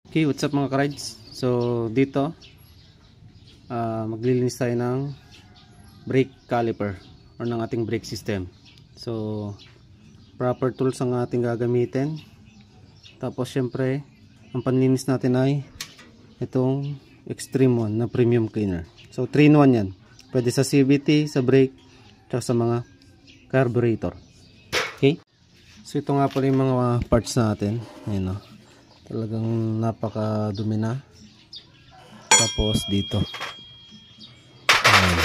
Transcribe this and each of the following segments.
Okay, what's up mga ka-rides? So dito maglilinis tayo ng brake caliper or ng ating brake system. So proper tools ang ating gagamitin. Tapos syempre ang panlinis natin ay itong Extreme 1 na premium cleaner. So 3-in-1 yan. Pwede sa CVT, sa brake, at sa mga carburetor. Okay? So ito nga pala yung mga parts natin. Ayan o. Talagang napakadumi na. Tapos dito. Ayan.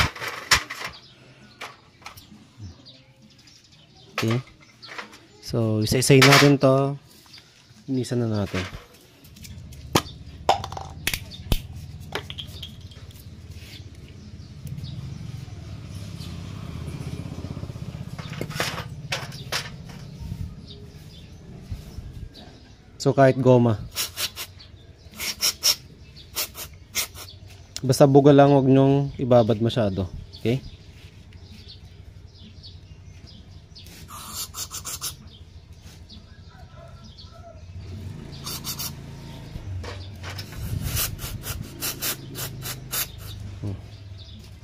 Okay. So isa-isayin natin to. Linisan na natin. So kahit goma. Basta buga lang, huwag nyong ibabad masyado. Okay?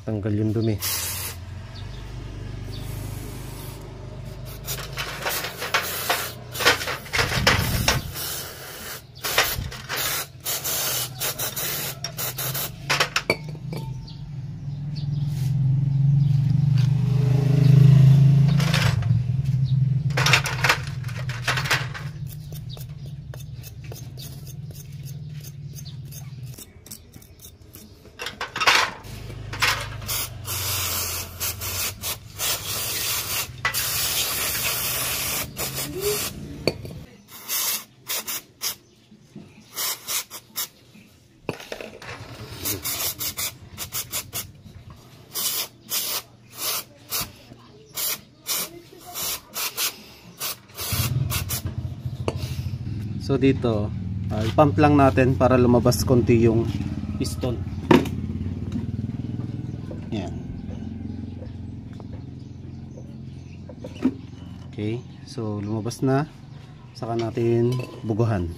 Tanggal yung dumi. So dito, i-pump lang natin para lumabas konti yung piston. Yan. Okay, so lumabas na. Saka natin buguhan.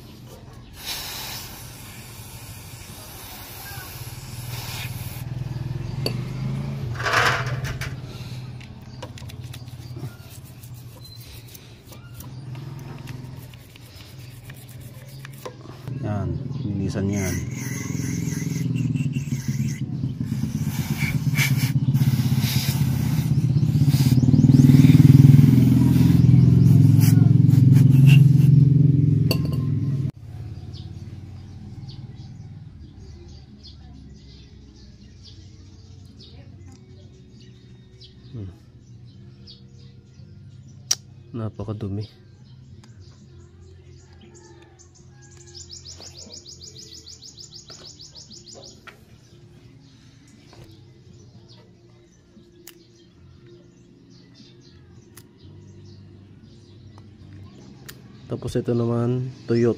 Yan, linisan yan. Napakadumi. Tapos ito naman, tuyot.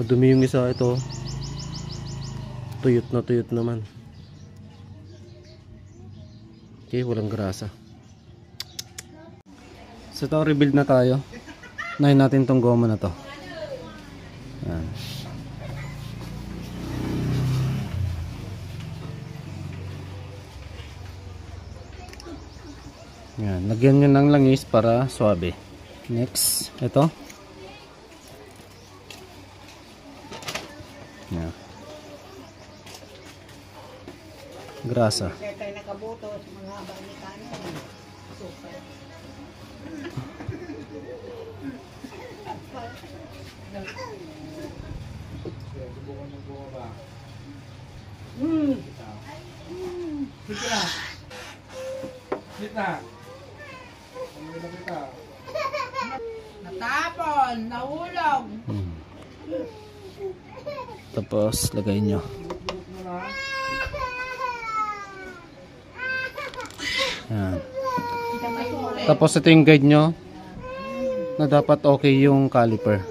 Madumi yung isa, ito. Tuyot naman. Okay, walang grasa. So ito, rebuild na tayo. Unahin natin tong goma na to. Yan. Yan, lagyan nyo ng langis para suabe. Next, ito. Yan. Grasa. Natapon, nahulog. Tapos lagay nyo. Yan. Tapos ito yung guide nyo na dapat okay yung caliper.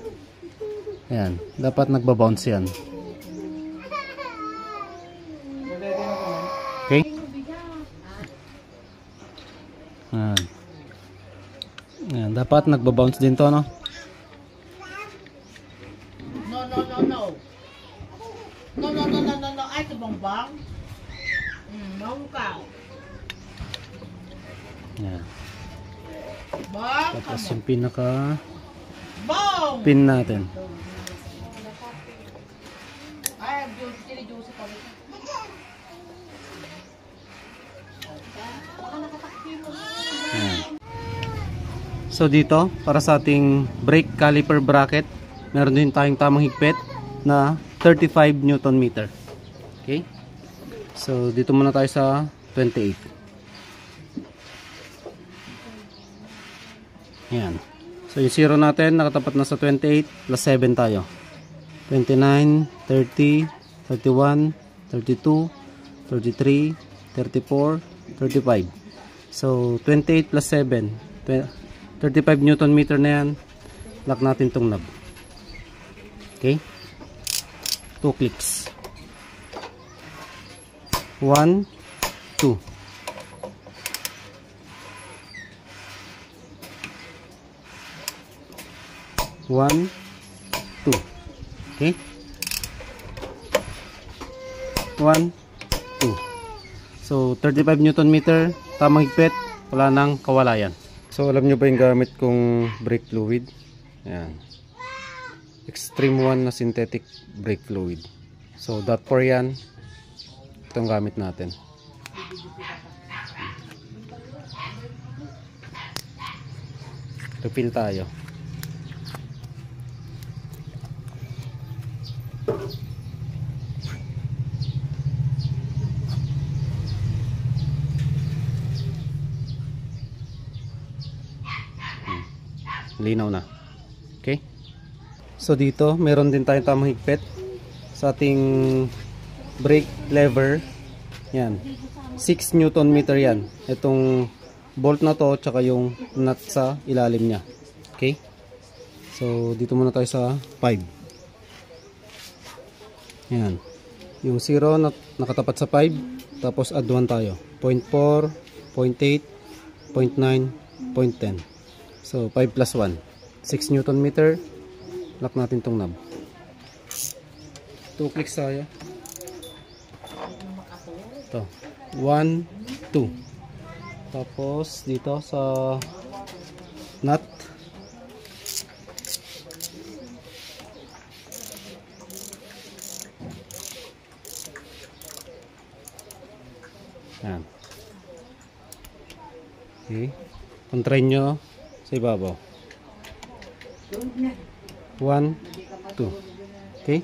Yan, dapat nagbabounce yan. Okay? Yan. Yan, dapat nagbabounce din to, no? no. No. Ay, ito bang? Bangkaw. Yan. Bang. Tapos yung pinaka Bang. pin natin. Ay, juicy pa rin. Yan. So dito, para sa ating brake caliper bracket, meron din tayong tamang higpit na 35 Newton meter. Okay? So dito muna tayo sa 28. Yan. So yung zero natin nakatapat na sa 28 plus 7 tayo. 29, 30, 31, 32, 33, 34, 35. So 28 plus 7, 35 Newton meter na yan. Lock natin tong knob. Okay? 2 clicks. 1, 2. One, two. Okay? 1, 2. So 35 Newton meter, tamang higpit, wala nang kawalayan. So alam nyo ba yung gamit kong brake fluid? Ayan. Extreme 1 na synthetic brake fluid. So .4 yan. Itong gamit natin. Refill tayo. Linaw na. Okay? So dito, meron din tayong tamang higpit sa ating brake lever. Yan. 6 Newton meter yan. Itong bolt na to, tsaka yung nut sa ilalim niya. Okay? So dito muna tayo sa 5. Yan. Yung 0 na nakatapat sa 5, tapos add 1 tayo. 0.4, 0.8, 0.9, 0.10. So 5 plus 1, 6 Newton meter. Lock natin tong knob. 2 clicks tayo. Ito. 1, 2. Tapos dito sa nut. Yan. Okay. Kontray nyo sa ibabaw. 1, 2. Okay?